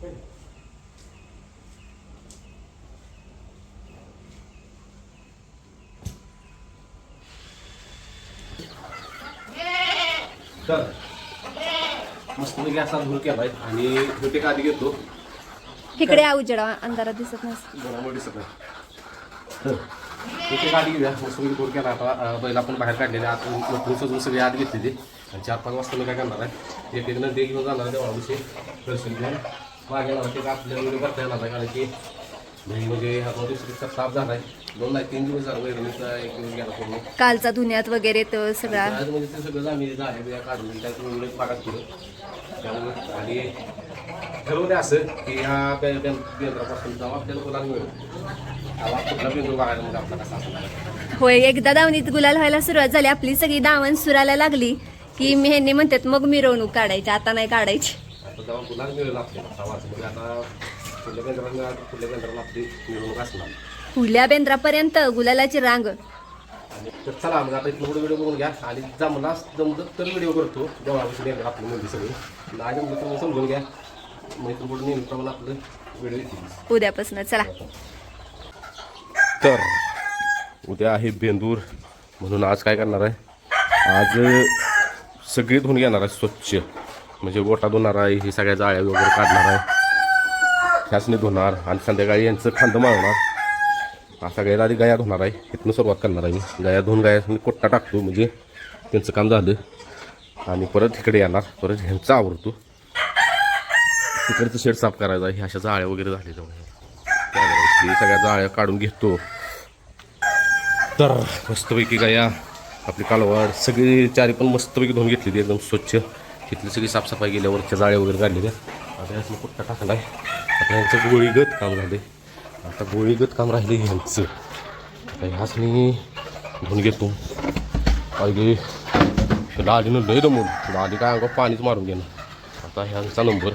तर मस्त मी असा धूर केलाय आणि होते आधी घेतो इकडे उजेडा अंधारात दिसत नसतं. बरोबर दिसत नाही. तर होते आधी घेऊया. मस्त मी धूर केला. आता बैल आपण बाहेर काढलेले आत सजून सगळे आत घेतलेली आणि 4-5 वाजता मी काय करणार आहे एक नंदी घेऊन जाणार आहे देवाविषयी दर्शन घेऊन मागे येणार ते आपल्याला व्हिडिओ करता येणार आहे कारण की म्हणजे हा दुसरीचा साफ झाला आहे 2 नाही 3 दिवस झाला वैरणीचा 1 दिवस गेला पूर्ण कालचा धुण्यात वगैरे तो सगळा आज म्हणजे ते सगळं आम्ही झाले बिया काढून त्यातून व्हिडिओ भागात केलं त्यामुळे आणि ठरवलं असं की ह्या बेंद्रापासून जेव्हा आपल्याला गुलाल मिळेल तेव्हा कुठला बेंद्र बघायला म्हणजे आपला कसा असणार. होय. एकदा दावणीत गुलाल व्हायला सुरुवात झाली आपली सगळी दावण सुराला लागली की ह्यांनी म्हणतात मग मिरवणूक काढायची आता नाही काढायची. आता जेव्हा गुलाल मिळेल आपल्याला तेव्हाच म्हणजे आता पुढल्या बेंद्राला आपली मिळवणूक असणार. पुढल्या बेंद्रापर्यंत गुलालाची रांग. आणि तर चला मग आता इथलं पुढे व्हिडिओ बघून घ्या आणि जमला जमलं तर व्हिडिओ करतो देवाविषयी बेंद्र आपली मुलगी सगळी नाही जमलं तर समजून घ्या मग इथून पुढे नेहमीप्रमाणे आपलं व्हिडिओ येतील उद्यापासून. चला तर उद्या आहे बेंदूर म्हणून आज काय करणार आहे आज सगळी धुवून घेणार आहे स्वच्छ म्हणजे गोटा धुणार आहे ही सगळ्या जाळ्या वगैरे काढणार आहे ह्याचने धुणार आणि संध्याकाळी यांचं खांदं मारणार सगळ्याला आधी गाया धुणार आहे इथून सुरुवात करणार आहे मी गाया धुवून गाया कोट्टा टाकतो म्हणजे त्यांचं काम झालं आणि परत इकडे येणार परत ह्यांचं आवडतो तिकडचं शेड साफ करायचं आहे अशा जाळ्या वगैरे झाल्या त्यामुळे सगळ्या जाळ्या काढून घेतो. तर मस्तपैकी गाया आपली कालवाड सगळी चारी पण मस्तपैकी धुवून घेतली ती एकदम स्वच्छ तिथली सगळी साफसफाई केल्यावरच्या जाळ्या वगैरे काढलेल्या आता ह्याचं कुठ्टा टाकला आहे आता ह्यांचं गोळीगत काम झाले आता गोळीगत काम राहिले ह्यांचं आता ह्याच मी धुवून घेतो पाहिजे डाळीनं लय दमून डाळी काय अंगा पाणीच मारून घेणार आता ह्यांचा नंबर.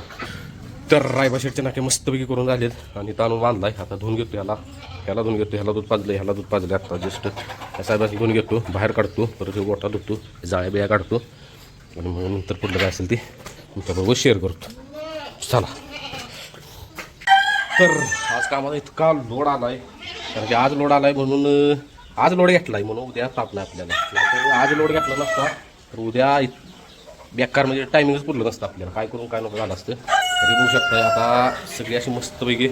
तर रायबा शेटचे नाके मस्तपैकी करून राहिलेत आणि ताणून बांधलाय आता धुवून घेतो ह्याला धुवून घेतो ह्याला दूध पाजलं ह्याला दूध पाजलं आता जस्ट त्या साहेबांनी धुवून घेतो बाहेर काढतो परत गोटा धुतो जाळ्या बिया काढतो आणि मग नंतर पुढलं काय असेल ते तुमच्याबरोबर शेअर करतो. चला तर आज कामाला इतका लोड आला आहे कारण की आज लोड आला आहे म्हणून आज लोड घेतला आहे म्हणून उद्या तापला आपल्याला आज लोड घेतला नसता तर उद्या बेकार म्हणजे टायमिंगच पुरलं नसतं आपल्याला काय करून काय नको झालं असतं तरी बघू शकताय आता सगळी अशी मस्तपैकी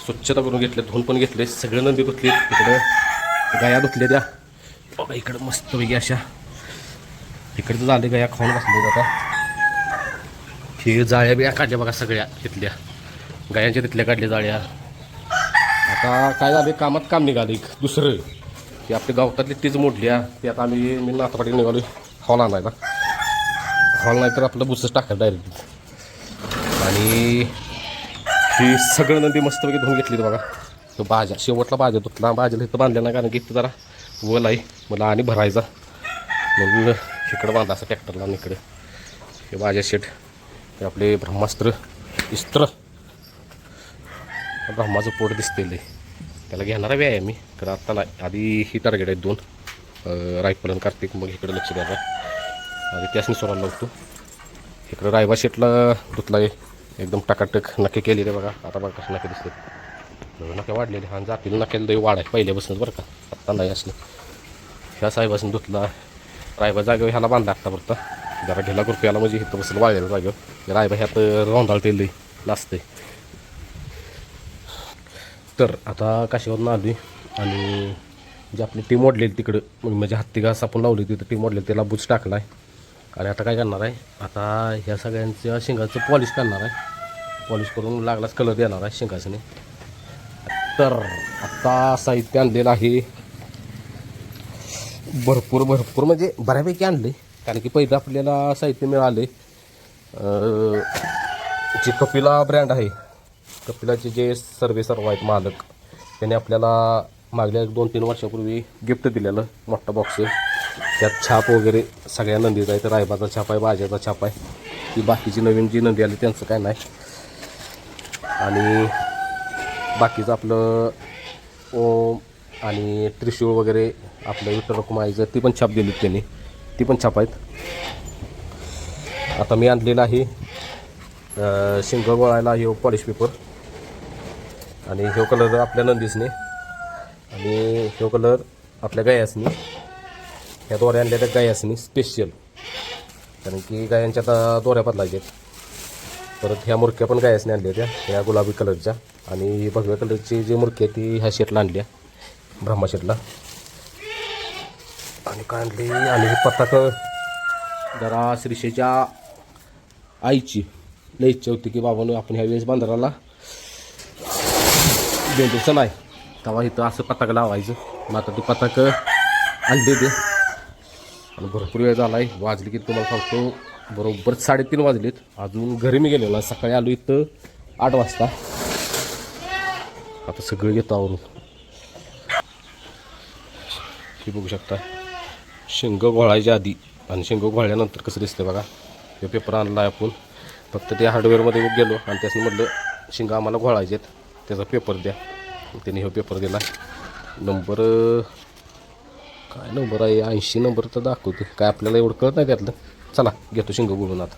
स्वच्छता करून घेतले धुवून पण घेतले सगळे नंदी धुतले इकडं गाया धुतल्या त्या बघा इकडं मस्तपैकी अशा इकडचं झाले गाया खाऊन बसले आता हे जाळ्या बिया काढल्या बघा सगळ्या तिथल्या गायांच्या तिथल्या काढल्या जाळ्या. आता काय झाले कामात काम निघाले दुसरं की आपल्या गावतातली तीच मोडल्या ते आता मी नाथपाटी निघालो हॉल आणायला हॉल नाही तर आपलं बुसच टाकायला डायरेक्ट आणि ही सगळं नंदी मस्तपैकी धुवून घेतली बघा तो भाज्या शेवटला भाज्या धुतला भाज्याला इथं बांधल्या नाही कारण की इथं जरा वल आहे मला आणि भरायचा म्हणून इकडं बांधा असं ट्रॅक्टरला आणि इकडे हे भाज्या शेट हे आपले ब्रह्मास्त्र इस्त्र ब्रह्माचं पोट दिसते त्याला घेणार आहे मी तर आत्ता नाही आधी ही टार्गेट आहेत 2 रायफल आणि कार्तिक मग इकडे लक्ष द्यायला आधी त्यासनी सोडायला लावतो इकडं रायबा शेटला धुतला आहे एकदम टकाटक नक्की केलेले बघा आता बघा कसं नक्की दिसते नक्या वाढलेले हा जातील नक्याला दही वाढ आहे पहिल्यापासूनच बरं का आत्ता नाही असलं ह्या साहेबासून धुतला रायबा जागेवर ह्याला बांधला आत्ता बरं जरा ढिला करतो याला म्हणजे इथं बसून वाळलेलं जागेवर रायबा ह्यात रोंधाळते लई नाचते. तर आता काशीवरून आली आणि जे आपली टीम ओढलेली तिकडं म्हणजे हत्ती घास आपण लावली तिथं टीम ओढलेली त्याला बुच टाकला आहे आणि आता काय करणार आहे आता ह्या सगळ्यांच्या शिंगाचं पॉलिश करणार आहे पॉलिश करून लागलाच कलर देणार आहे शिंगाचं. तर आता साहित्य आणलेलं आहे भरपूर म्हणजे बऱ्यापैकी आणले कारण की पहिलं आपल्याला साहित्य मिळाले जे कपिला ब्रँड आहे कपिलाचे जे सर्व आहेत मालक त्याने आपल्याला मागल्या 2-3 वर्षापूर्वी गिफ्ट दिलेलं मोठा बॉक्स त्यात छाप वगैरे सगळ्या नंदीचा आहे तर रायबाचा छाप आहे बाजाचा छाप आहे ती बाकीची नवीन जी नंदी आली त्यांचं काय नाही आणि बाकीचं आपलं ओम आणि त्रिशूळ वगैरे आपलं विठ्ठल रखुमाईचं ती पण छाप दिली त्यांनी ती पण छाप आहेत. आता मी आणलेलं आहे शिंग गोळायला ह्यो पॉलिश पेपर आणि ह्यो कलर आपल्या नंदीसने आणि ह्यो कलर आपल्या गायासनी. ह्या दोऱ्या आणल्या त्या गायासनी स्पेशल, कारण की गायांच्या आता दोऱ्या बदलायच्या. परत ह्या मुरक्या पण गायासने आणल्या त्या, ह्या गुलाबी कलरच्या. आणि भगव्या कलरची जी मुरकी आहे ती ह्या शेटला आणल्या, ब्रह्मा शेटला. आणि काय आणली, आणि ही पताक जरा श्रीशेच्या आईची लई इच्छा होती की बाबांनो आपण ह्या वेळेस बांधराला बेंदूरचं नाही तेव्हा इथं असं पताक लावायचं. मग आता ती पताक आणली ते आणि भरपूर वेळ झाला आहे. वाजली की तुम्हाला सांगतो बरोबर 3:30 वाजलेत. अजून घरी मी गेलेलो आहे. सकाळी आलो इथं 8 वाजता. आता सगळं येतं आवरून. हे बघू शकता शिंग घोळायच्या आधी आणि शिंग घोळल्यानंतर कसं दिसतं बघा. हे पेपर आणला आहे आपण. फक्त ते हार्डवेअरमध्ये गेलो आणि त्यासनी म्हटलं शिंग आम्हाला घोळायचे आहेत, त्याचा पेपर द्या. त्याने हे पेपर दिला. नंबर काय नंबर आहे, 80 नंबर तर दाखवते. काय आपल्याला एवढं कळत नाही त्यातलं. चला घेतो शिंग घोळून आता.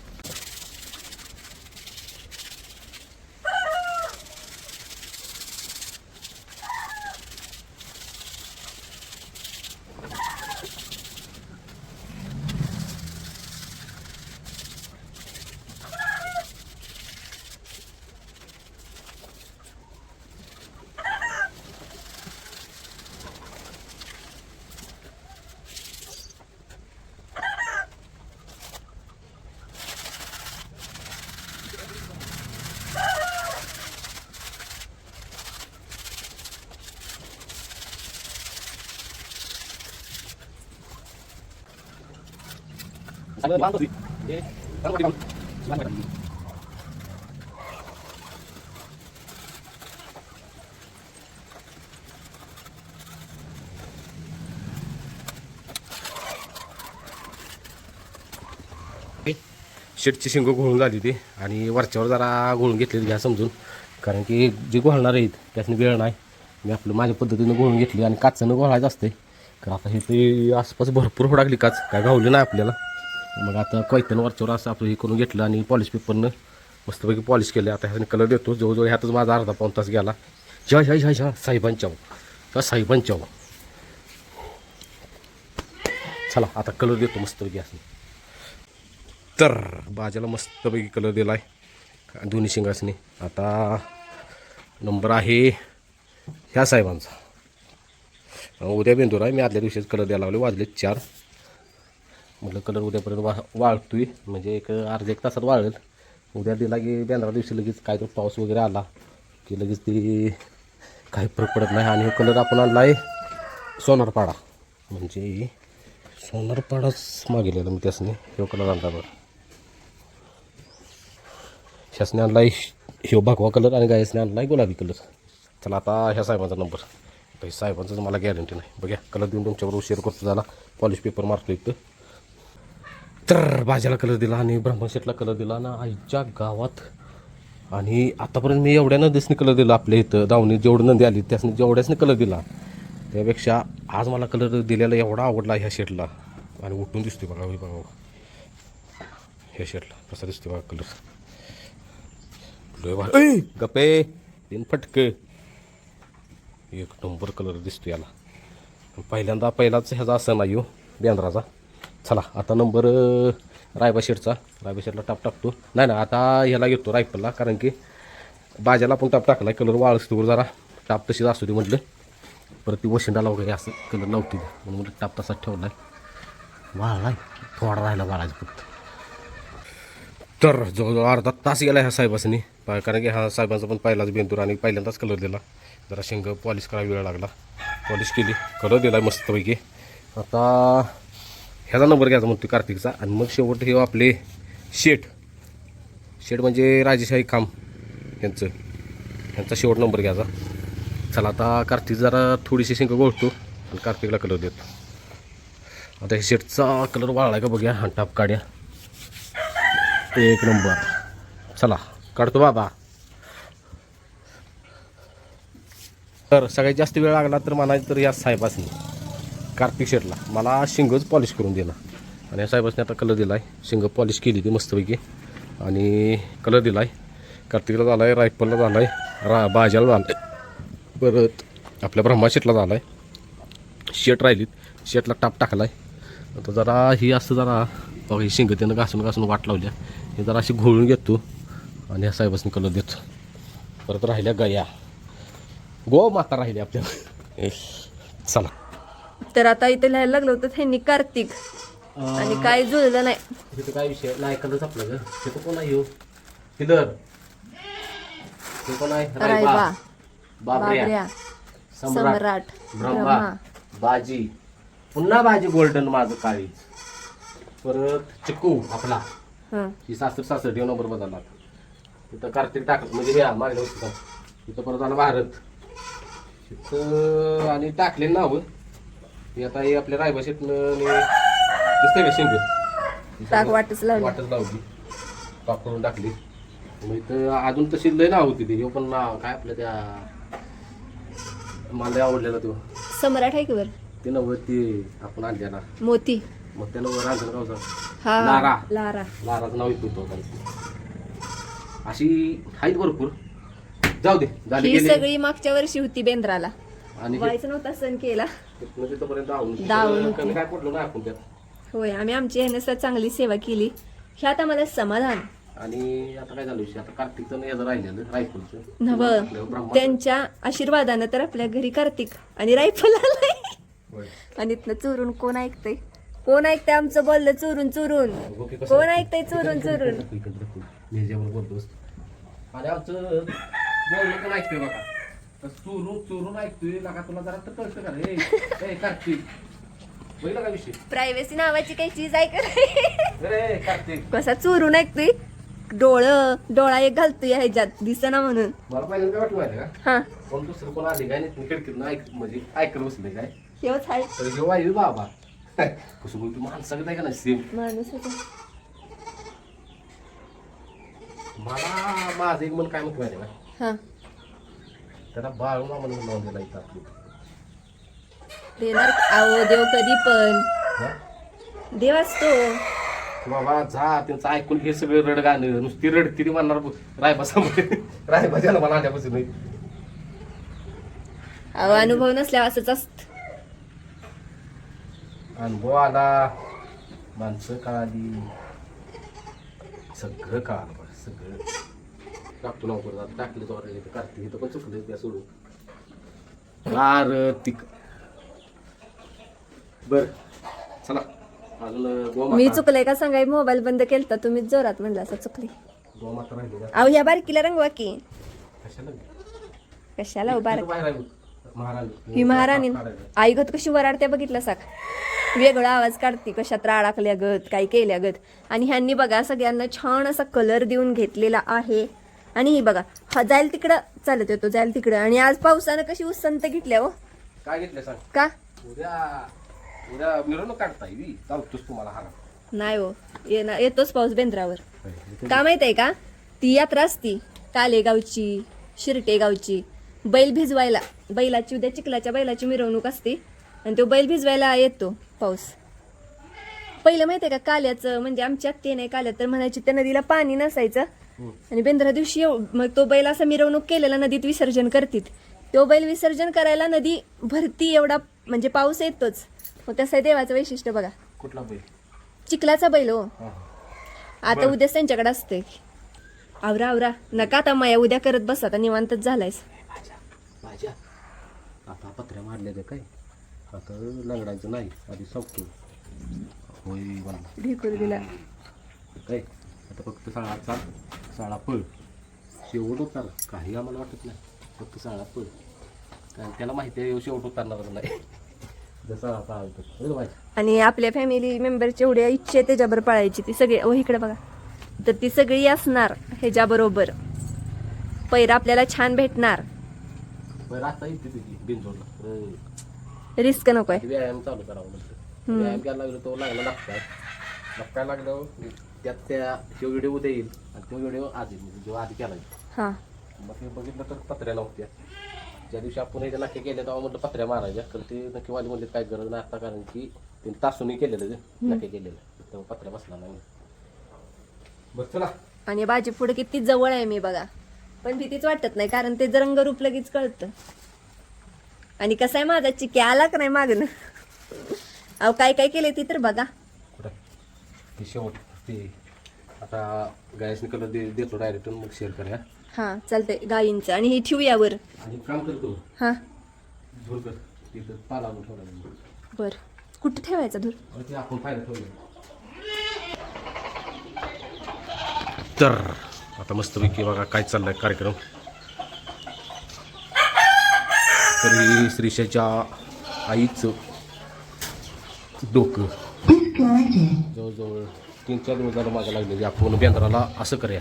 शेटची शिंग घोळून झाली ती आणि वरच्यावर जरा घोळून घेतली घ्या समजून, कारण की जे घोळणार आहेत त्यासनी वेळ नाही. मी आपलं माझ्या पद्धतीनं घोळून घेतली आणि काचानं घोळायचं असते. कारण आता हे ते आसपास भरपूर होडागली काच, काय घावली नाही आपल्याला. मग आता कोयत्यानं वरच्यावर असं आपलं हे करून घेतलं आणि पॉलिश पेपरनं मस्तपैकी पॉलिश केले. आता ह्याने कलर देतो. जवळजवळ ह्यातच माझा अर्धा पाऊण तास गेला. ह्या साहेबांच्या चला आता कलर देतो मस्तपैकी असं. तर बाजाला मस्तपैकी कलर दिला आहे दोन्ही शिंगासनी. आता नंबर आहे ह्या साहेबांचा. उद्या बेंदूर आहे. मी आदल्या दिवशीच कलर द्यायला लावले. वाजले 4. म्हटलं कलर उद्यापर्यंत वाळतोय, म्हणजे एक अर्ध्या 1 तासात वाळेल. उद्या दिला की बेंद्रा दिवशी लगेच काय तर पाऊस वगैरे आला की लगेच ती काही फरक पडत नाही. आणि हे कलर आपण आणला आहे सोनारपाडा, म्हणजे सोनारपाडाच मागेलेला मी त्यासने. हे कलर आणला बरं. ह्यासने आणला आहे ह्यो भगवा कलर आणि गायसने आणला आहे गुलाबी कलर. चला आता ह्या साहेबांचा नंबर. तर साहेबांचं मला गॅरंटी नाही. बघा कलर देऊन तुमच्याबरोबर शेअर करतो. झाला पॉलिश पेपर मारतो इथं. तर भाज्याला कलर दिला आणि ब्रह्मशेटला कलर दिला ना आईच्या गावात. आणि आतापर्यंत मी एवढ्या नंदीसनी कलर दिला आपल्या इथं दावणी जेवढं नंदी आली त्यासनी जेवढ्यासनी कलर दिला त्यापेक्षा आज मला कलर दिलेला एवढा आवडला ह्या शेटला. आणि उठून दिसतोय बघा. बघा ह्या शेटला कसा दिसतोय बघा कलर. गप्पे तीन फटक एक नंबर कलर दिसतो याला. पहिलाच ह्याचा असं नाही हो बेंद्राचा. चला आता नंबर रायबा शेटला टाप टाकतो. नाही आता ह्याला घेतो रायफलला, कारण की बाजाला पण टाप टाकला. कलर वाळसतो जरा टाप तशीच असू दे म्हटलं. परत ती वशिंडाला वगैरे असं कलर लावते म्हणून म्हटलं टाप तसाच ठेवला आहे. वाळलाय थोडा राहिला वाळायचं फक्त. तर जवळजवळ अर्धा तास गेला ह्या साहेबांनी, कारण की ह्या साहेबांचा पण पहिलाच बेंदूर आणि पहिल्यांदाच कलर दिला. जरा शेंग पॉलिश करायला वेळ लागला. पॉलिश केली, कलर दिला मस्तपैकी. आता ह्याचा नंबर घ्यायचा म्हणतो कार्तिकचा. आणि मग शेवट हे आपले शेठ म्हणजे राजेशाही खांब ह्यांचा शेवट नंबर घ्यायचा. चला आता कार्तिक जरा थोडीशी शेंग गोळतो आणि कार्तिकला कलर देतो. आता हे शेटचा कलर वाळला का बघूया. हा टाप काढ्या एक नंबर. चला काढतो बाबा. तर सगळ्यात जास्त वेळ लागला तर म्हणायचं तर या साहेबासनी कार्तिक शेटला मला शिंगच पॉलिश करून दिला. आणि या साहेबासनी आता कलर दिला आहे. शिंग पॉलिश केली ती मस्तपैकी. आणि कलर दिला आहे. कार्तिकला झाला आहे, रायफलला झाला आहे, बाजाला झाला आहे, परत आपल्या ब्रह्माशेटला झाला आहे. शेट राहिलीत, शेटला टाप टाकला आहे. आता जरा ही असं जरा बघा ही शिंग त्यानं घासून घासून वाट लावल्या. हे जरा अशी घोळून घेतो आणि ह्या साहेबासनी कलर देतो. परत राहिल्या गया, गो माता राहिली आपल्या. चला तर आता इथे लिहायला लागलं होतं त्यांनी कार्तिक आणि काय जुळलं नाही. तिथं काय विषय नाही, कलरच आपलं ग. तिथं कोण आहे किलर, ते कोण आहे रायबा, बाबऱ्या, बाबऱ्या, सम्राट, सम्राट, ब्रह्मा, बाजी, पुन्हा बाजी गोल्डन माझं काळीज, परत चिकू आपला हं. ही 66 नंबर बदलला. तिथं कार्तिक टाकलं म्हणजे हे मागल्या होतं. तिथं परत आला भारत, तिथं आणि टाकले नाव. हे आता हे आपल्या रायबा शेटनं दिसतंय का शिंग टाक वाटच लावली. वाटच लावली, पाक करून टाकली. मग इथं अजून तशी लय नाव होती. ती पण नाव काय आपल्या त्या मला लय आवडलेला तो सम्राट आहे की वर ते नव्हतं ते आपण आणलेला. मोती, मग त्यानं वर रांजणगावचा हा लारा, लारा. लाराचं नाव येत होतं. अशी आहेत भरपूर. जाऊ दे, झाली ही गेली. सगळी मागच्या वर्षी होती बेंद्राला, आणि व्हायचं नव्हता सण केला. तिथपर्यंत दावून होती. कमी काय पडलं ना आपण त्यात. होय, आम्ही आमची ह्यानुसार चांगली सेवा केली. ह्यात आम्हाला समाधान. आणि आता काय झालं विषय, आता कार्तिकचं याचं राहिलेलं रायफलचं नव ब्रह्मा. त्यांच्या आशीर्वादानं तर आपल्या घरी कार्तिक आणि रायफल आलाय. होय. आणि इथनं चोरून कोण ऐकतंय, कोण ऐकतंय आमचं बोललं चोरून चोरून, ओके, कसं? कोण ऐकतंय चोरून चोरून. ह्याच्यावर बोलतोस आणि आमचं बोलणं पण ऐकतोय बघा. तर चोरून चोरून ऐकतोय लागा. तुला जरा तर कळतं का रे? ए कार्तिक, बघितलं का विषय? प्रायव्हसी नावाची काही चीज ऐकत अरे कार्तिक, कसा चोरून ऐकतोय. डोळा एक घालतोय ह्याच्यात दिसना म्हणून. मला पहिल्यांदा वाटलं माहिती का, हा कोण दुसरं कोण आले काय नाही खिडकीत ऐक म्हणजे ऐकत बसले काय. हेच आहे तर हे वाईट बाबा कसं बोलतो माणसाकडे आहे का नाही सेम. माणूस होता. मला माझं एक मन काय म्हणतो माहिती का, हा त्याला बाळूमा म्हणून नाव दिला इथं आपलं. देणार आहो देव कधी पण. हा? देव असतो. बाबा जा त्यांचं ऐकून हे सगळं रड गाणं नुसती रडती म्हणणार रायबा समोर रायबा ज्याला मला आल्यापासून नाही. अहो अनुभव नसल्यावर असंच असत. अनुभव आला, माणसं कळाली, सगळं कळालं बघ सगळं. टाकतो लवकर जात टाकले तो कार्तिक इथं पण चुकलं त्या सोडून कार्तिक. बर चला अजून मी चुकलंय का सांगाय मोबाईल बंद केलता तुम्हीच जोरात म्हणला असं चुकली. गोमाता राहिली का? अहो ह्या बारकीला रंगवा की. कशाला कशाला हो बारकी. बाहेर आहे महाराज ही महाराणी आई गत कशी वराडते बघितलं साक. वेगळा आवाज काढते, कशात अडकल्या गत काय केल्या गत. आणि ह्यांनी बघा सगळ्यांना छान असा कलर देऊन घेतलेला आहे. आणि ही बघा हा जाईल तिकडं चालत येतो, जाईल तिकडं. आणि आज पावसानं कशी उसंत घेतल्या हो. काय घेतलं सांग. का उद्या मिरवणूक काढता येईल, चालतोच तुम्हाला हारा. नाही हो, येतोच पाऊस बेंद्रावर. का माहित आहे का, ती यात्रा असती कालेगावची, शिरटेगावची. बैल भिजवायला, बैलाची उद्या चिखलाच्या बैलाची मिरवणूक असते आणि तो बैल भिजवायला येतो पाऊस. पहिलं माहिती आहे का काल्याचं, म्हणजे आमच्या ते नाही काल्यात तर म्हणायची त्या नदीला पाणी नसायचं. आणि बेंद्रा दिवशी मग तो बैल असं मिरवणूक केलेला नदीत विसर्जन करतात. तो बैल विसर्जन करायला नदी भरती एवढा म्हणजे पाऊस येतोच. मग तसं देवाचं वैशिष्ट्य बघा. कुठला बैल? चिखलाचा बैल हो. हा. आता उद्याच त्यांच्याकडे असते. आवरा आवरा नका आता माया उद्या करत बस, आता निवांतच झालायस. भाज्या आता पत्र्या मारल्या काय, आता लंगडायचं नाही आधी संपतो. होय मला ढेकूर दिला. काय आता फक्त साळा चाल, साळा पळ, शेवट उतार काही आम्हाला वाटत नाही. फक्त साळा पळ, कारण त्याला माहिती आहे शेवट उतारणारच नाही. जसं आता माहिती. आणि आपल्या फॅमिली मेंबरची एवढ्या इच्छा आहे त्याच्याबरोबर पळायची ती सगळी. हो इकडे बघा, तर ती सगळी असणार ह्याच्याबरोबर. पैरा आपल्याला छान भेटणार. बरं आता येते तुझी बिनजोडला रिस्क नको आहे. व्यायाम चालू करावं म्हणतं. व्यायाम करायला लागलो तो लागला लागताय लागलं त्यात त्या तो व्हिडिओ उद्या येईल आणि तो व्हिडिओ आधी जेव्हा आधी केला हा मग ते बघितलं तर पत्र्या नव्हत्या. ज्या दिवशी आपण हे नक्की केल्या तेव्हा म्हटलं पत्र्या मारायच्या, तर ते नक्की वाली म्हणले काय गरज नाही आता, कारण की त्यांनी तासूनही केलेलं ते नक्की केलेलं तेव्हा पत्र्या बसला नाही. बस चला आणि भाजी पुढे किती जवळ आहे मी बघा, पण भीतीच वाटत नाही कारण ते रंगरूप लगेच कळतं. आणि कसं आहे माझा चिके आला का नाही मागणं. अहो काय काय केलंय ती तर बघा. ते शेवट ते आता गॅसने कलर देतो डायरेक्ट, मग शेअर करूया. हा चालतंय गाईंचं. आणि हे ठेवूयावर. आणि काम करतो हा धूर कर तिथं पाला ठेवला बर. कुठं ठेवायचा धूर? ते आपण पाहिलं ठेवलं. तर आता मस्तपैकी बघा काय चाललाय कार्यक्रम. तर ही श्रीशाच्या आईचं डोकं जवळजवळ 3-4 दिवस झालं मागं लागले की आपण बेंद्राला असं करूया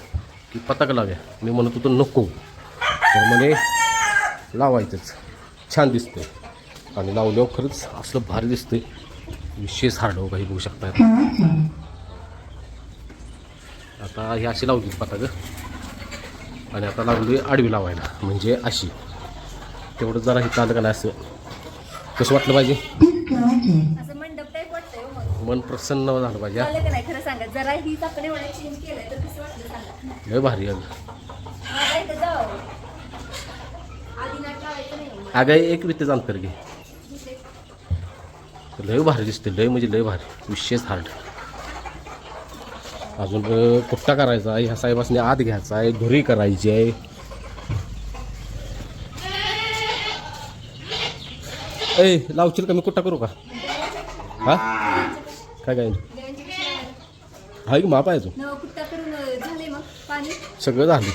की पताक लावूया. मी म्हणत होतो नको, तर म्हणे लावायचंच, छान दिसतंय. आणि लावल्यावर खरंच असलं भारी दिसतंय, विशेष हार्ड हो काही बघू शकता. आता ही अशी लावली पताक आणि आता लागली आडवी लावायला, म्हणजे अशी. तेवढं जरा हे चाललं का नाही असं कसं वाटलं पाहिजे, असं मंडप टाईप वाटतंय हो मग. मन प्रसन्न झालं पाहिजे. झालं का नाही खरं सांगा, जरा हीच आपण एवढं चेंज केलंय तर कसं वाटलं सांगा. लय भारी अगं. माझा इथं जावं. आधी नाट लावायचं नाही हो. अगं एक रीतीच अंतर घे, लय भारी दिसते, लय म्हणजे लय भारी, विशेष हार्ड. अजून कुट्टा करायचा आहे, ह्या साहेबासने आत घ्यायचा आहे, धुरी करायची आहे. ए लावशील का, मी कुट्टा करू का? हा काय काय हा की माप आहे तू नवं कुट्टा करून झाले मग पाणी सगळं झालं,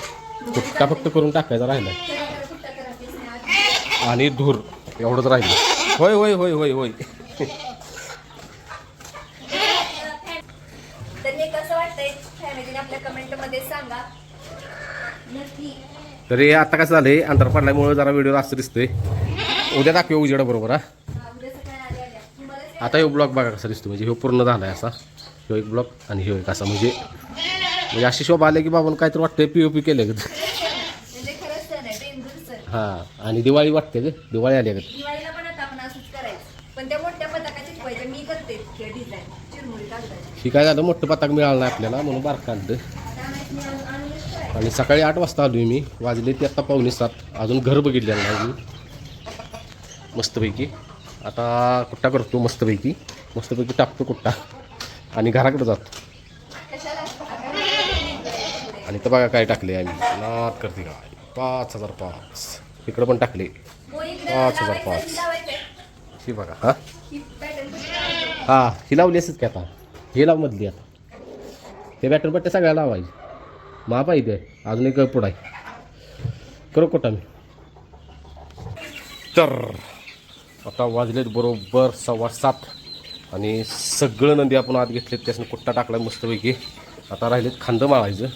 कुट्टा फक्त करून टाकायचा राहिला कुट्टा करा तेच नाही. आणि धूर एवढंच राहिलं. होय होय होय होय होय. तर हे कसं वाटतंय फॅमिलीने आपल्या कमेंटमध्ये सांगा नक्की. तर हे आता कसं झालंय, अंतर पडल्यामुळे जरा व्हिडिओ असं दिसतोय. उद्या दाखवू उजेडा बरोबर. हा उद्या सकाळी आल्या तुम्हाला आता ह्यो ब्लॉक बघा कसा दिसतो, म्हणजे ह्यो पूर्ण झालाय असा, ह्यो एक ब्लॉक आणि ह्यो एक असा, म्हणजे अशी शोभा आले की बाबा काहीतरी वाटतंय POP केलं ग. म्हणजे खरंच सण आहे बेंदूर सण. हा आणि दिवाळी वाटते ग, दिवाळी आली ग. दिवाळीला पण आता आपण असंच करायचं, पण त्या मोठ्या पताका चिटकवायच्या मी करते डिझाईन चिरमुरी कागदाची. ही काय झालं, मोठं पताक मिळालं नाही आपल्याला म्हणून बारका आणलं. आता मी आणूनच करायचं. आणि सकाळी 8 वाजता आलोय मी, वाजले ते आता 6:45. अजून घर बघितलेलं नाही मी. मस्तपैकी आता कुट्टा करतो, मस्तपैकी टाकतो कुट्टा आणि घराकडे जातो. कशाला आणि तर बघा काय टाकले आम्ही, नाद करते काय 5,005 इकडं पण टाकले हो, इकडे 5,005. लावायचं, लावायचं. ही बघा. हा ही pattern कुठे लावायचं? हा ही लावली असच की आता, हे लाव मधली आता, हे बॅटन पट्टे सगळ्या लावायचे. माप आहे ते अजून एक पुढं आहे, करू कुठं मी. तर आता वाजलेत बरोबर 7:15 आणि सगळं नंदी आपण आत घेतलेत, त्याच्यानं कुट्टा टाकला मस्तपैकी. आता राहिलेत खांदं माळायचं,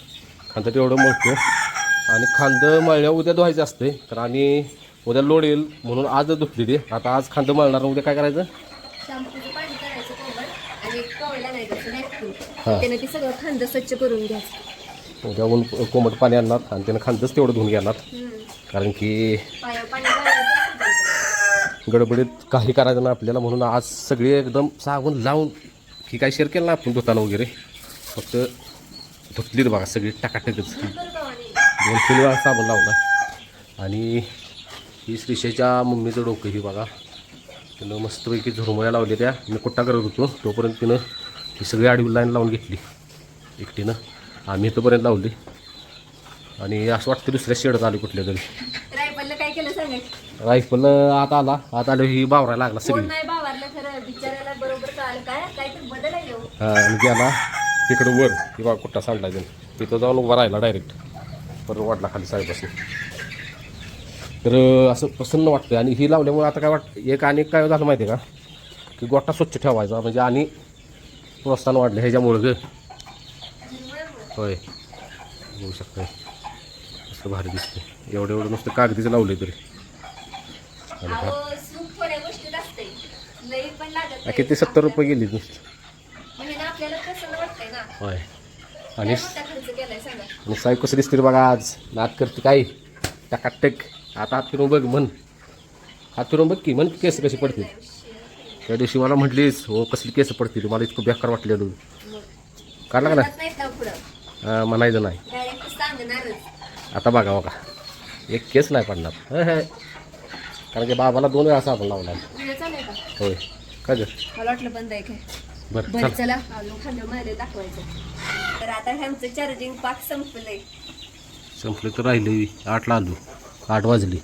खांदं तेवढं मळतो आणि खांदं मळल्यावर उद्या धुवायचं असते, तर आम्ही उद्या लोड येईल म्हणून आज धुतली ते. आता आज खांदं मळणार, उद्या काय करायचं, शॅम्पूचं पाणी करायचं कोमट आणि एक कवळा नाही त्याचं नॅपकिन, हा. त्यानं ते सगळं खांद स्वच्छ करून घ्यायचं. उद्या ऊन कोमट पाणी आणणार आणि त्यानं खांदंच तेवढं धुवून घेणार, कारण की पायावर पाणी घालायचं. गडबडीत काही करायचं नाही आपल्याला, म्हणून आज सगळे एकदम साबण लावून की काय शेअर केलं ना आपण धुताना वगैरे, फक्त धुतलीत बघा सगळी टाकाटकच. 2-3 वेळा साबण लावला. आणि ही श्रीशेच्या मम्मीचं डोकं ही बघा, तिनं मस्तपैकी झुरमुळ्या लावल्या त्या. मी कुट्टा करत होतो तोपर्यंत तिनं ही सगळी आडवी लाईन लावून घेतली एकटीनं, आम्ही इथंपर्यंत लावली. आणि असं वाटतं दुसऱ्या शेडत आली कुठल्या तरी. रायफलला काय केलं सांगा. रायफल आत आलो ही बावरायला लागला कोण सगळी. नाही बावारलं खरं, बिचारायला बरोबर कळालं काय तर बदल आहे हो. हा आणि गेला तिकडं वर, की बा कुट्टा सांडला जाईल तिथं जाऊन उभा राहिला डायरेक्ट, परत वाटला खाली साहेबासून. तर असं प्रसन्न वाटतं. आणि ही लावल्यामुळे आता काय वाटतं, एक आणि काय झालं माहिती आहे का, की गोठा स्वच्छ ठेवायचा, म्हणजे आणि प्रोत्साहन वाढलं ह्याच्यामुळं ग. होय बघू शकताय असं भारी दिसतं. एवढं नुसतं कागदीचं लावलं तरी. आणि हा अहो, सूप थोड्या गोष्टीत असते, लई पण लागत नाही. किती 70 रुपये गेली नुसतं. म्हणजे ना आपल्याला कसं वाटतंय ना. होय. काय आणि मोठा खर्च केलाय सांगा. आणि साहेब कसं दिसते रे बघा, आज नाक करते काय टाकाटक. आता हात फिरून बघ, म्हण हात फिरून बघ की, म्हण केस कशी पडते. त्या दिवशी मला म्हटलीस हो कसली केस पडते, मला इतकं बेकार वाटलेलं. काढला का नाहीत ना पुढं. म्हणायचं नाही. डायरेक्ट सांगणारच. आता बघा बघा एक केस नाही पडणार. कारण की बाबाला 2 वेळा साबण लावला. व्हिडिओ चालू आहे का? होय काय ग मला वाटलं बंद आहे काय. बरं बरं चल. चला अजून खाल्लं मध्ये दाखवायचं. तर आता ह्यांचं चार्जिंग पाक संपलंय. संपले तर राहिले 8ला आलो. 8 वाजली.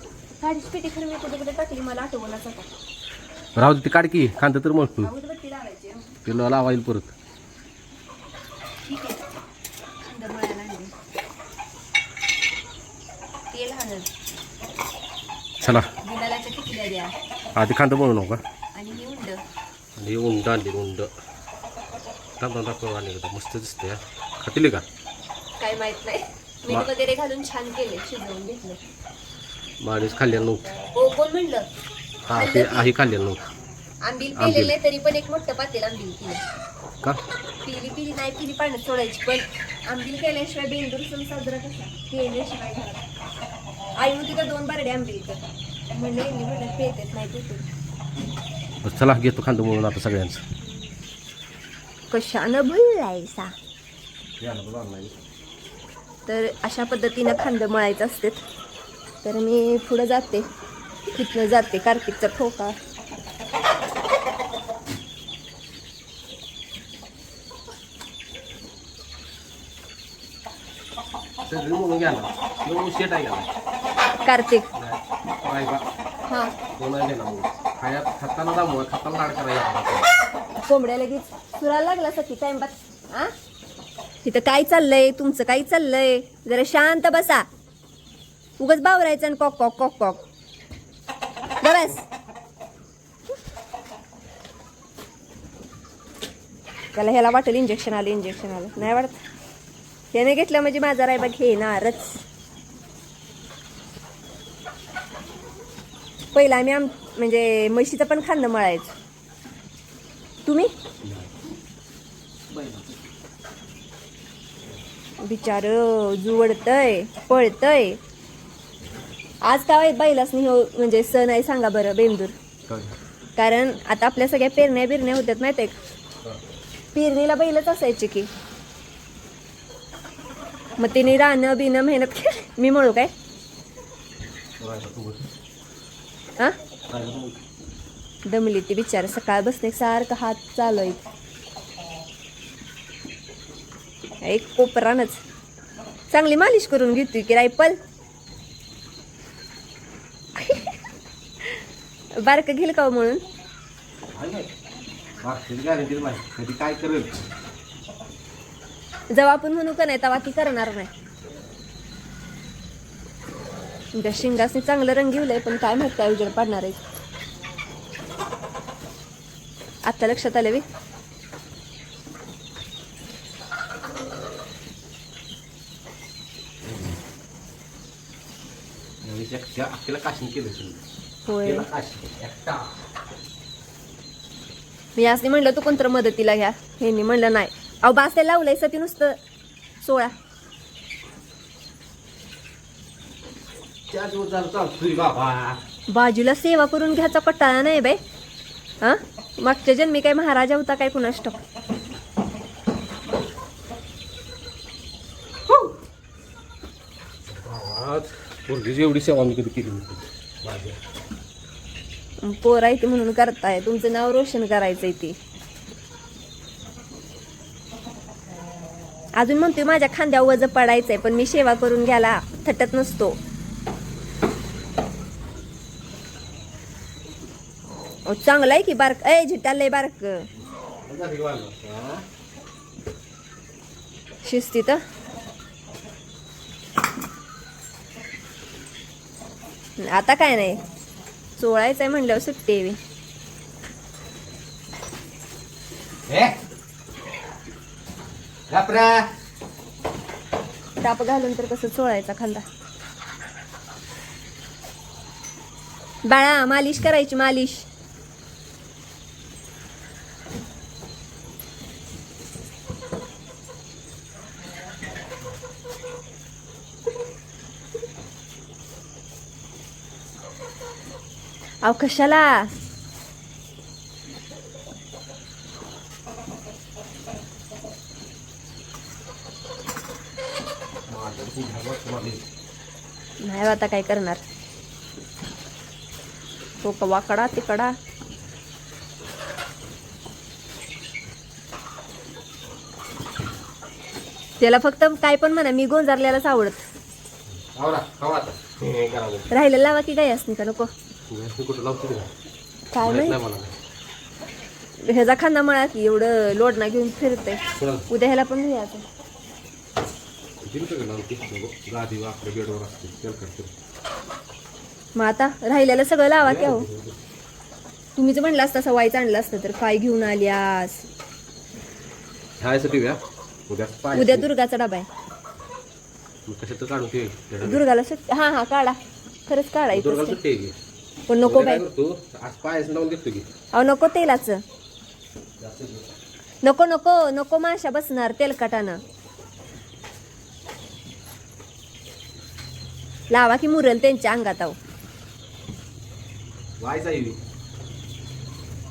गाडीची पेटी खरं मी कुठे कुठे टाकली मला आठवणाच होता. राहू दे ती काढकी खांद तर म्हणतो अगोदरती लावायची. तिला लावाईल परत. ठीक आहे. खांदा मळायला आणली. तेल हळद. चला गुलालाच्या टिकल्या द्या. आधी खांद बनवू नका. आणि ही उंड. आणि उंड आणली उंड. तांदूळ दाखव आणि मस्त दिसते. खातील का? काय माहित नाही. मीठ वगैरे घालून छान केले शिजवून घेतलं. माणूस खाल्लेलं नव्हतं. हो कोण म्हणलं? हा ते आहे खाल्लेलं नव्हतं. आंबील पिलेले तरी पण एक मोठं पातेल आंबील पिले. का पिली नाही पिली पाण्यात सोडायची पण आंबील केल्याशिवाय बेंदूर सण साजरा कसा केल्याशिवाय घरात. आई मग तिथं 2 बारडे आंबील कर म्हणले मी म्हणत पेतेत नाही पेते. बरं चला घेतो खांद म्हणून आता सगळ्यांचं. कशानं भुललायसा. तर अशा पद्धतीनं खांद मळायचं असते. तर मी पुढं जाते. तिथनं जाते कार्तिकचा ठोका. सगळी म्हणून घ्या ना शेट आहे का कार्तिक नाही बा हा कोणा घे ना खाया खाताना दामू खाताना लाड करायला. कोंबड्या लगेच सुरायला लागला सखी टाइमपास. हा तिथं काय चाललंय तुमचं? काय चाललंय? जरा शांत बसा. उगाच बावरायचं आणि कॉक कॉक कॉक कॉक बस. त्याला ह्याला वाटेल इंजेक्शन आलं नाही वाटत. त्याने घेतलं म्हणजे माझा रायबा घेणारच. पहिला आम्ही म्हणजे म्हशीचं पण खांद मळायचो. तुम्ही बिचार जुवडतय पळतय. आज काय बैलाच नाही हो म्हणजे सण आहे सांगा बरं बेंदूर. कारण आता आपल्या सगळ्या पेरण्या बिरण्या होत्यात माहिती आहे. पेरणीला बैलच असायचे की मग तिने रानं बिनं मेहनत केली. मी म्हणू काय हा दमली ती बिचार. सकाळ बसणे सारखं हात चालू आहे. एक कोपरानच चांगली मालिश करून घेतोय की रायपल. बारक घेईल का म्हणून कधी काय करेल जेव्हा आपण म्हणू का नाही तेव्हा ती करणार नाही. तुमच्या शिंगासनी चांगलं रंग घेऊलंय पण काय माहित काय उजेड पाडणार आहे. आता लक्षात आलं वे. आपल्याला काशीन केलं. होय मी असं म्हणलं तू कोणतं मदतीला घ्या. ह्यांनी म्हणलं नाही. अहो बास ते लावलंय सती नुसतं 16. बाजूला सेवा करून घ्यायचा कटाळा नाही बाई. हा मागच्या जन्मी काय महाराजा होता काय कुणास ठाऊक. पोरगीची एवढी सेवा मी कधी केली नव्हती. पोर आहे ते म्हणून करताय. तुमचं नाव रोशन करायचंय ते. अजून म्हणतोय माझ्या खांद्यावर वजन पडायचंय पण मी सेवा करून घ्यायला थटत नसतो. चांगलं आहे की बारक. ए झिटालय बारक शिस्तीत. आता काय नाही चोळायचंय म्हणल्यावर सुट्टी आहे. ताप घालून तर कसं चोळायचा खांदा. बाळा मालिश करायची मालिश. अहो कशाला नाही आता काय करणार. तो वाकडा तिकडा. त्याला फक्त काय पण म्हणा, मी गोंजारल्यालाच आवडत. राहिलं लावा की काय असं का नको काय नाही. ह्याचा खांदा मळा की एवढं लोडना घेऊन फिरते. उद्या ह्याला पण घेऊया आता. मग आता राहिलेलं सगळं लावा की हो. तुम्हीच म्हणलं असतं असं वाईच आणलं असतं तर काय घेऊन आल्यास. उद्या दुर्गाचा डबा आहे. दुर्गाला सुट्टी. हा हा काढा, खरंच काढायचं पण नको बाय. अहो नको तेलाचं, नको नको नको, माशा बसणार तेलकटानं. लावा की मुरल त्यांच्या अंगात.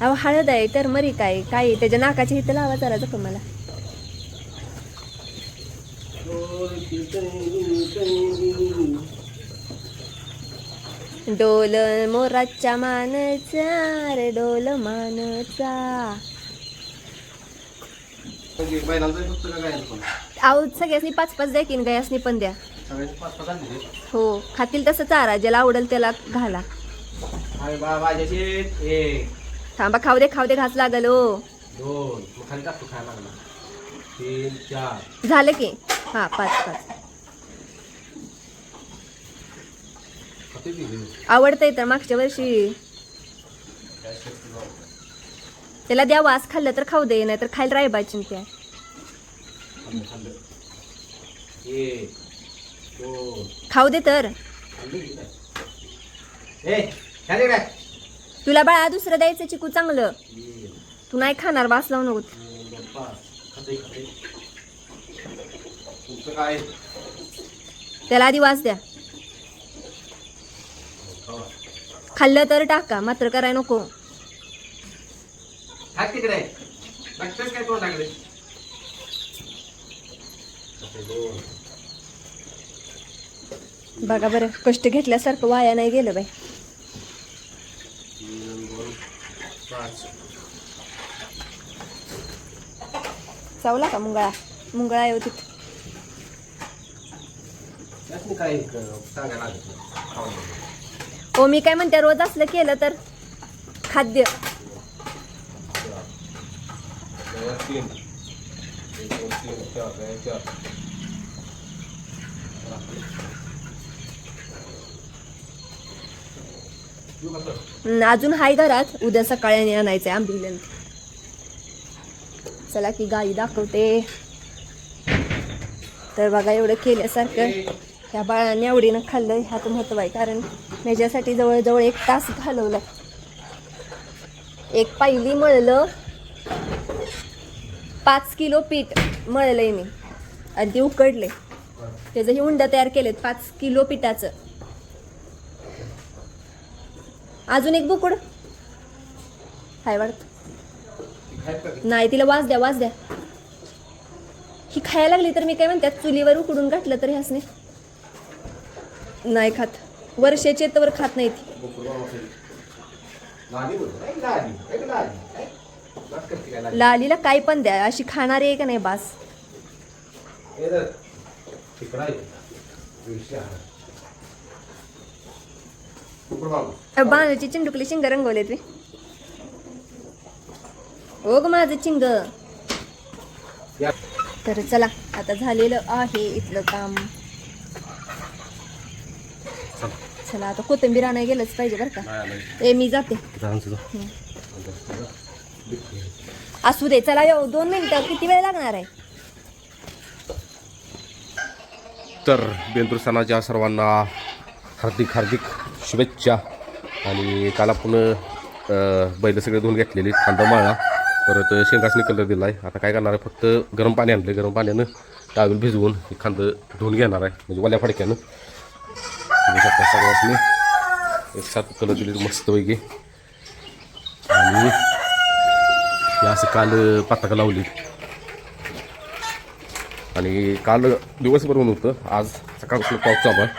अहो हळद आहे, टर्मरिक आहे, काय त्याच्या नाकाच्या इथं लावा जरा जखम मला. डोल मोराच्या मानचा रे डोल मानचा. आहो सगळ्यासनी 5-5 द्या की गयासनी पण द्या. हो खातील तसं चारा, ज्याला आवडेल त्याला घाला. थांबा खाऊ दे घास लागल हो. झालं की हा 5-5 आवडतंय तर. मागच्या वर्षी त्याला द्या, वास खाल्लं तर खाऊ दे, नाही तर खायला राहायची त्या. खाऊ दे तर. तुला बाळा दुसरं द्यायचं चिकू चांगलं. तू नाही खाणार, वास लावू नको. त्याला आधी वास द्या. खाल्लं तर टाका, मात्र कराय नको. बघा बरं, कष्ट घेतल्यासारखं वाया नाही गेलं बाई. चावला का मुंगळा? मुंगळा आहे होती. हो मी काय म्हणते, रोज असलं केलं तर खाद्य. अजून हाय घरात, उद्या सकाळी आणायचंय आंबिलन. चला की गाई दाखवते. तर बघा एवढं केल्यासारखं ह्या बाळाने आवडीनं खाल्लं, ह्यात महत्व आहे. कारण माझ्यासाठी जवळजवळ 1 तास घालवला. एक पायली मळलं, 5 किलो पीठ मळलंय मी आणि ते उकडले. त्याचंही उंड तयार केलेत 5 किलो पिठाचं. अजून एक बुकुड हाय वाटत. नाही तिला वास द्या, वास द्या. ही खायला लागली तर मी काय म्हणते, चुलीवर उकडून घातलं तर ह्यासने नाही खात. वर्षाचे तर खात नाही ती. लालीला काय पण द्या, अशी खाणारी आहे का नाही बास. बाणाची चिंडुकली शिंग रंगवले तुम्ही. हो ग माझं चिंग. तर चला आता झालेलं आहे इथलं काम. चला आता कोथिंबीर आणाय गेलंच पाहिजे बरं का. मी जाते. असू दे चला. 2 मिनिटं किती वेळ लागणार आहे. तर बेंदूर सणाच्या सर्वांना हार्दिक हार्दिक शुभेच्छा. आणि काल आपण बैल सगळे धुवून घेतलेली, कांदा माळला, परत शेंगासनी कलर दिला आहे. आता काय करणार आहे, फक्त गरम पाणी आणलं. गरम पाण्यानं टावेल भिजवून खांदं धुवून घेणार आहे, म्हणजे वल्या फडक्यानं. सगळ्यासनी एक साथ कलर दिली मस्तपैकी. आणि असं काल पताका लावली. आणि काल दिवसभर ऊन होतं, आज सकाळपासून पाऊस चालू आहे.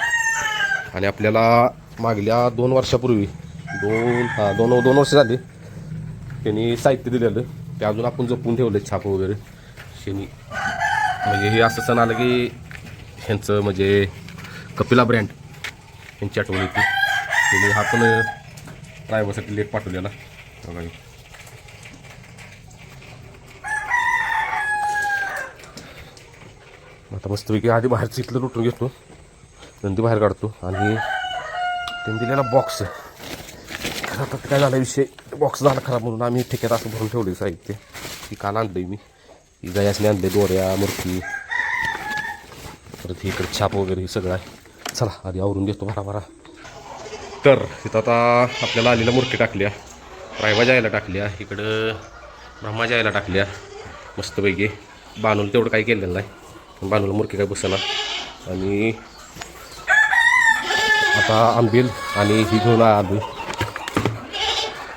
आणि आपल्याला मागल्या 2 वर्षापूर्वी दोन वर्ष झाली त्यांनी साहित्य दिलेलं ते अजून आपण जपून ठेवलं छाप वगैरे शेनी. म्हणजे हे असं सण आलं की ह्यांचं म्हणजे कपिला ब्रँड यांची आठवण येते. त्यांनी हा पण ड्रायव्हरसाठी लेट पाठवलेला बघा. आता मस्तपैकी आधी बाहेरचं इथलं लुटून घेतो नंतर बाहेर काढतो आणि त्यांनी दिलेला बॉक्स. आता काय झाला विषय बॉक्स झाला खराब म्हणून आम्ही ठेक्यात असं भरून ठेवले साहित्य. ती काल आणलंय मी ही गयासने आणले दोऱ्या मूर्ती परत इकडे छाप वगैरे हे सगळं आहे. चला आधी आवरून देतो भरा. तर तिथं आता आपल्याला आलेल्या मूर्ती टाकल्या रायबा जायला टाकल्या इकडं ब्रह्मा जायला टाकल्या मस्तपैकी. बानूला तेवढं काही केलेलं नाही पण बानूला मूर्ती काय बसना. आणि आता आंबील आणि ही घेऊन आलो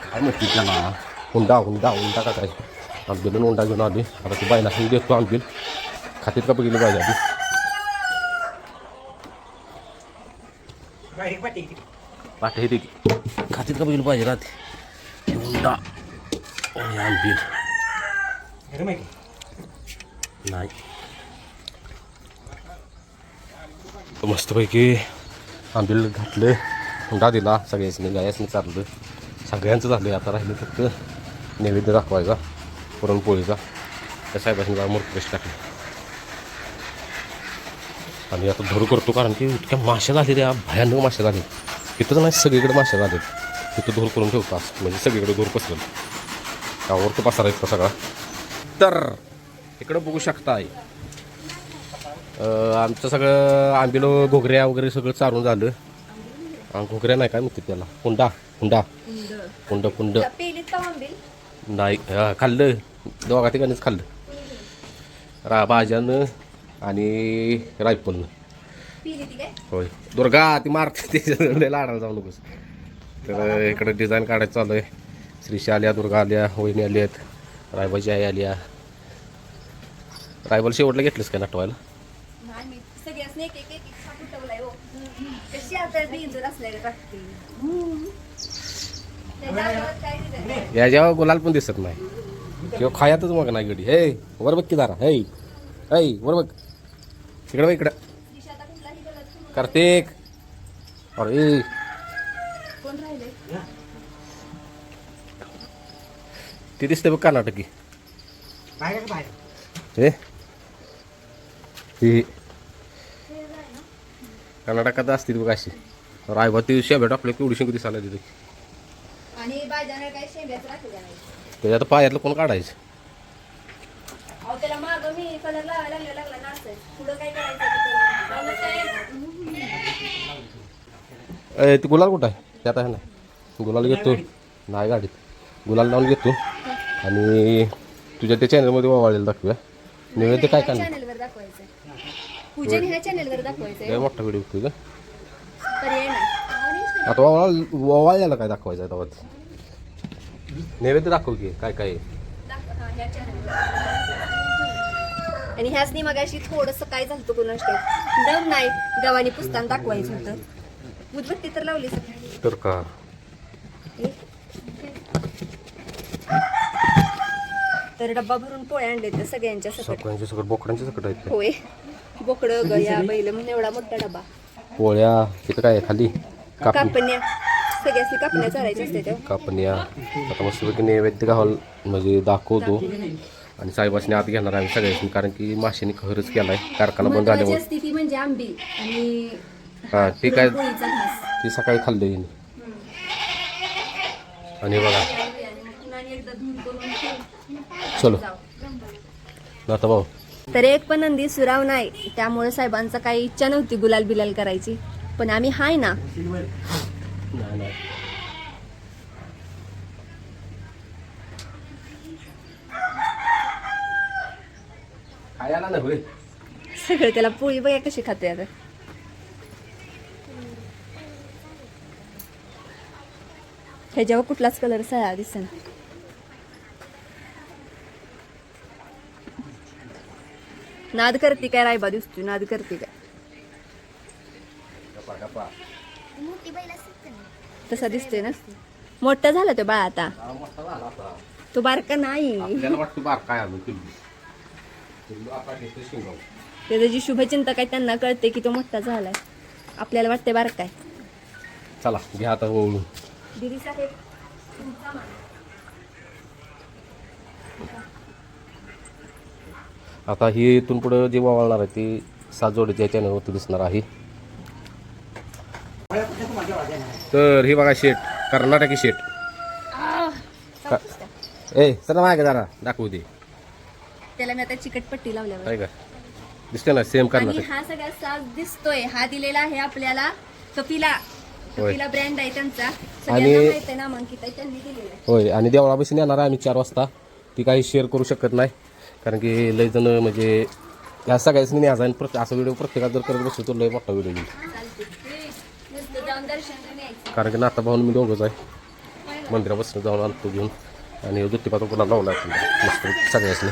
काय म्हणते त्याला हुंडा का काय आंबील हुंडा घेऊन आली. आता ती बायला देतो आंबील खातीत का बघितली पाहिजे आधी पाठी ते खातीत का बघितलं पाहिजे राहते हुंडा आणि आंबील नाही. मस्तपैकी आंबील घातले हुंडा दिला सगळ्यासनी गायासनी चाललं सगळ्यांचं झालं. आता राहिले फक्त नैवेद्य दाखवायचा पुरणपोळीचा त्या साहेबांनी जरा मूर्ती कशी टाकली आणि आता धरू करतो कारण की इतक्या माश्या झाल्या त्या भयानक माश्या झाल्या. इथंच नाही सगळीकडे माश्या झाले तिथं धूर करून ठेवतो म्हणजे सगळीकडे धूर पसरेल त्यावर तो पसारा इतका सगळा. तर इकडं बघू शकताय आमचं सगळं आंबील घोगऱ्या वगैरे सगळं चालून झालं. घोगऱ्या नाही काय म्हणते त्याला हुंडा पुंड नाही खाल्लं दोघा ठिकाणीच खाल्लं भाज्यानं आणि रायफलनं. होय दुर्गा ती मारते ते लाडाला जाऊ नकोस. तर इकडं डिझाईन काढायचं चालू आहे. श्रीशा आल्या दुर्गा आल्या वहिनी आली आहेत रायबाची आई आल्या. रायबल शेवटला घेतलंस काय नटवायला याच्यावर गुलाल पण दिसत नाही किंवा खायातच मग नाही गडी. हे वर बघ की दारा हे वर बघ इकडं बघ इकडं कार्तिक अरे ती दिसते बघ कर्नाटकी हे ती कर्नाटकात असते बघ अशी रायबा ती शेब्या टाकल्या केवढी शिंग दिसायला तिथे त्याच्यात पायातलं कोण काढायचं ती गुलाल कुठं आहे त्यात आहे ना गुलाल घेतो नाही गाडीत गुलाल लावून घेतो आणि तुझ्या त्या चॅनलमध्ये वावळलेलं दाखवूया नैवेद्य काय काय मोठा व्हिडिओ होतो का आता वावळल्याला काय दाखवायचं आहे तेव्हा नैवेद्य दाखव की काय काय आणि ह्याच नाही मगाशी थोडंसं काय झालं कोणाच दम नाही गव्हाणी पुस्तान दाखवायचं होतं उदबत्ती तर लावली तर का तर डब्बा भरून पोळ्या आणले तर सगळ्यांच्या सगळ्यांचे सगळं बोकडांचे सकट आहेत होय बोकडं गया बैल म्हणून एवढा मोठा डबा पोळ्या तिथं काय खाली कापण्या सगळ्याची कापण्या चालायच्या असते त्या कापण्या. आता मस्तपैकी नैवेद्य घाल म्हणजे दाखवतो आणि साहेबांनी आत घेणार आहे सगळ्यांनी कारण की माशांनी खरंच केलाय कारखाना बंद झाल्यावर ती म्हणजे आंबी आणि हा ती काय ती सकाळी खाल्ली आणि बघा चलो आता भाऊ. तर एक पण नंदी सुराव नाही त्यामुळे साहेबांचा काही इच्छा नव्हती गुलाल बिलाल करायची पण आम्ही हाय ना सगळं त्याला पोळी बघा कशी खाते आता ह्याच्यावर कुठलाच कलर सळा दिसेना नाद करते काय रायबा दिसतो नाद करते काय तसा दिसतोय ना. मोठा झाला तो बाळा आता. मोठा झाला आता. तो बारका नाही. आपल्याला वाटतं बार काय अजून पिल्लू आता घेतो शिंगाव. त्याची जी शुभचिंता काय त्यांना कळते की तो मोठा झालाय. आपल्याला वाटते बारकाय. चला घ्या आता ओळून. दिदी साहेब तुमचा मान. आता हे इथून पुढं जे वावळणार आहे ते 7 जोडीच्या चॅनलवरती दिसणार आहे. तर हे बघा शेट, कर्नाटकी शेट. ए चला मागे जरा दाखवू दे. त्याला मी आता चिकटपट्टी लावल्यावर काय का दिसते ना सेम आणि कर्नाटक. हा सगळ्यात साज दिसतोय. हा दिलेला आहे आपल्याला कपिला. कपिला ब्रँड आहे त्यांचा. सगळ्यांना माहित आहे, नामांकित आहे, त्यांनी दिलेला आहे. होय आणि देवळापाशी येणार आहे आम्ही 4 वाजता. ती काही शेअर करू शकत नाही कारण की लय जण म्हणजे ह्या सगळ्याच नाही आज आणि असा व्हिडिओ प्रत्येकात जर करत बसतो तो लय मोठा व्हिडिओ येईल. चालते. नुसतं जाऊन दर्शन घेऊन यायचं. कारण की नाता भाऊन मी दोघंच आहे. मंदिरापासून जाऊन आणतो घेऊन आणि दुट्टीपासून पुन्हा लावला मस्त सगळ्याच